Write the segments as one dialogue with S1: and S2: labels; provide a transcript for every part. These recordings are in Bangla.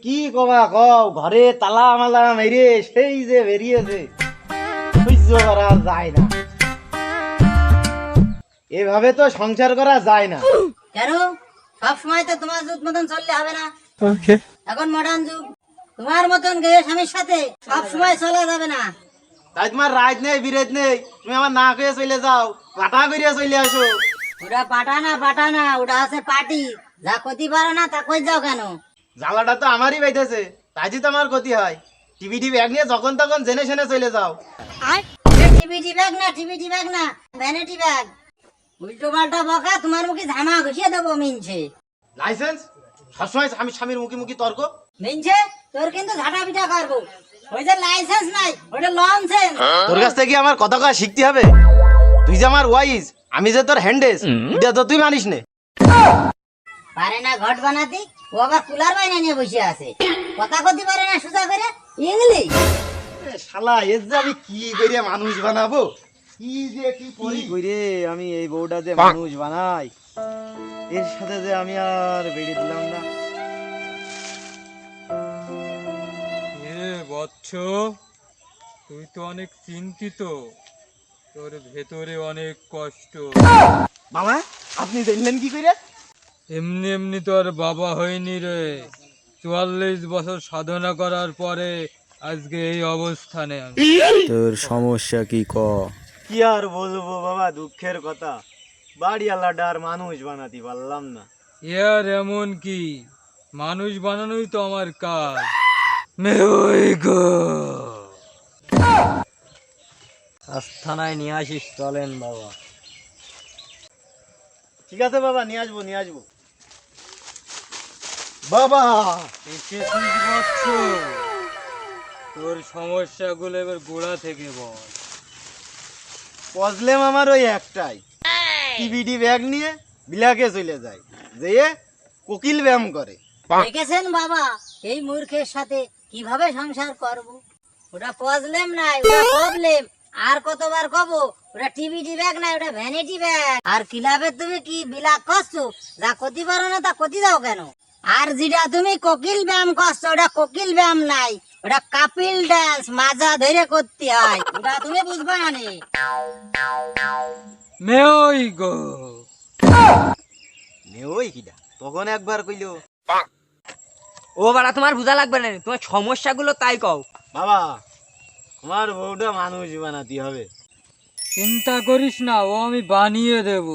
S1: কি কবা কও, ঘরে তালা মালা মেরে সেই যে বেরিয়েছে, সহ্য করা যায় না। এভাবে তো সংসার করা যায় না।
S2: কেন সব সময় তো তোমার যুগ মতন চললে হবে না। এখন মডার্ন যুগ, তোমার মতন গেয়ে স্বামীর সাথে সব সময় চলা যাবে না।
S1: তাই তোমার রাত নেই বিরেত নেই, তুমি আমার না খেয়ে চলে যাও, পাটা করিয়া চলে আসো।
S2: ওটা পাটা না, ওটা আছে পার্টি। যা ক্ষতি পারো না তা কই যাও কেন?
S1: জ্বালাটা তো আমারই বাইতেছে, তাই তো আমার ক্ষতি হয়। টিভি ব্যাগ নিয়ে যখন তখন জেনে শুনে চলে যাও।
S2: টিভিটি ব্যাগ না ভ্যানিটি ব্যাগ। উল্টো পাল্টা বকা, তোমার মুখে ধামা ঘুষিয়ে দেবো মিনছে।
S1: লাইসেন্স সবসময় আমি স্বামীর মুখে মুখে তর্ক।
S2: মিনছে তোর কিন্তু ঝাঁটা পিটা করবো। ওই যে লাইসেন্স নাই, ওটা লঞ্চেন্স।
S1: তোর কাছ থেকে আমার কথা কয়া শিখতে হবে। তুই যে আমার ওয়াইস, আমি যে তোর হ্যান্ডেস, এটা তো তুই মানিস নে।
S2: পারে না ঘট বানাতে, ও আবার কুলার বাইনা নিয়ে বসে আছে। কথা কতি পারে না সোজা করে ইংলিশ।
S1: শালা এর যে আমি কি করে মানুষ বানাবো, কি করে আমি এই বউটা যে মানুষ বানাই, এর সাথে যে আমি আর বেরিয়ে দিলাম না।
S3: বৎস, তুই তো অনেক চিন্তিত, তোর ভেতরে অনেক কষ্ট।
S1: মামা আপনি জানলেন কি করে?
S3: এমনি এমনি তোর বাবা হয়নি রে, 44 বছর সাধনা করার পরে আজকে এই অবস্থানে আমি।
S4: তোর সমস্যা কি ক?
S1: কি আর বলবো বাবা, দুঃখের কথা, বাড়ি আলাদা আর মানুষ বানাতে পারলাম না।
S3: এর এমন কি, মানুষ বানানোই তো আমার কাজ। মেয় গো,
S4: আস্থানায় নিয়ে আসিস, চলেন বাবা।
S1: ঠিক আছে বাবা, নিয়ে আসবো বাবা।
S3: এসেছিস বৎস, তোর সমস্যাগুলো এবার গোড়া থেকে বল।
S1: প্রবলেম আমার ওই একটাই, টিভিডি ব্যাগ নিয়ে বিলাকে চলে যায়, যেয়ে কোকিল ব্যায়াম করে।
S2: দেখেছেন বাবা, এই মূর্খের সাথে কিভাবে সংসার করব? ওটা প্রবলেম নাই, ওটা প্রবলেম। আর কতবার কব, ওটা টিভিটি ব্যাগ নাই, ওটা ভ্যানিটি ব্যাগ। আর ক্লাবে তুমি কি বিলাক করছো? যা ক্ষতি পারো না তা ক্ষতি দাও কেন? আর যেটা তুমি কোকিল ব্যায়াম করছো, ওটা কোকিল ব্যায়াম নাই, ওটা কাপিল ডান্স, মাজা ধরে করতে হয়। ওটা তুমি বুঝবে না নে।
S3: মেয় গো,
S1: ওই কিডা তখন একবার কইলো,
S5: ও বাড়া, তোমার বুঝা লাগবে না, তোমার সমস্যাগুলো তাই কও।
S1: বাবা আমার বউটা মানুষ বানাতে হবে।
S3: চিন্তা করিস না, ও আমি বানিয়ে দেব।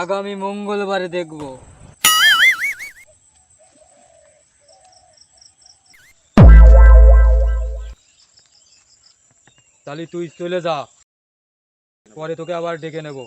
S3: আগামী মঙ্গলবারে দেখব। তাহলে তুই চলে যা, পরে তোকে আবার ডেকে নেব।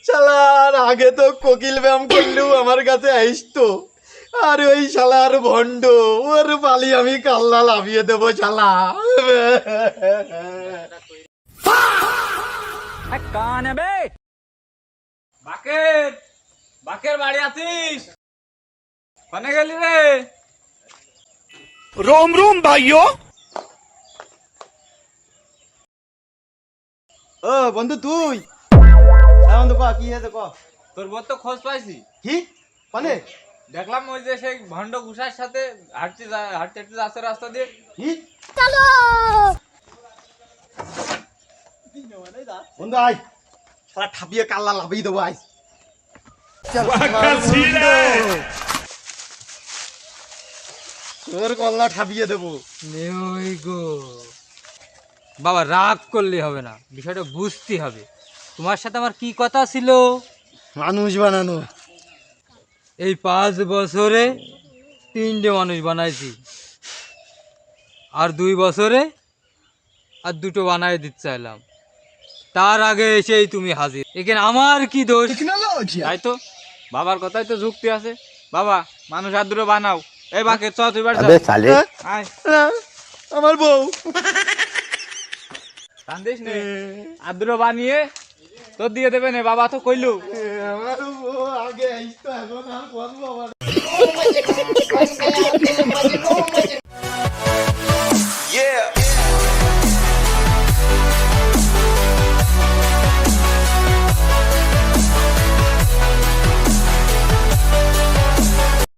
S1: শালার আগে তো কোকিল ব্যায়াম করলেও আমার কাছে আসতো, আর ওই শালার ভণ্ড, ওর পালি আমি কাল্লা লাভিয়ে দেবো শালা।
S5: কান বে বাকের, বাকের বাড়ি আছিস? কোনে গেলি রে?
S4: रोम रोम भाइयों।
S1: ও বন্ধু তুই, হ্যাঁ বন্ধু ক, কি হয়েছে ক?
S5: তোর বোধ তো খোঁজ পাইছি।
S1: কি মানে?
S5: দেখলাম ওই যে সেই ভণ্ড ঘুষার সাথে হাঁটতে হাঁটতে যাচ্ছে রাস্তা দিয়ে।
S1: কি বন্ধু আয়, শালা ঠাপিয়ে কাল্লা লাভিয়ে দেবো আয়। তোর কল্লা ঠাপিয়ে দেবো।
S3: মেয় গো, বাবা রাগ করলে হবে না, বিষয়টা বুঝতে হবে। তোমার সাথে আমার কি কথা ছিল?
S1: মানুষ বানানো।
S3: এই 5 বছরে 3টে মানুষ বানাইছি, আর 2 বছরে আর 2টো বানাই দিতে চাইলাম। তার আগে এসেই তুমি হাজির, এখানে আমার কি দোষ? তাই তো
S5: বাবার কথাই তো যুক্তি আছে। বাবা মানুষ আদুর বানাও। এই বাকে চ তুই বাড়ি আয়
S1: আমার বউ
S5: কান্দিস নে, আদুর বানিয়ে তোর দিয়ে দেবে নে, বাবা তো কইলু।
S1: আমার বউ আগে আইতো এখন আর বলবো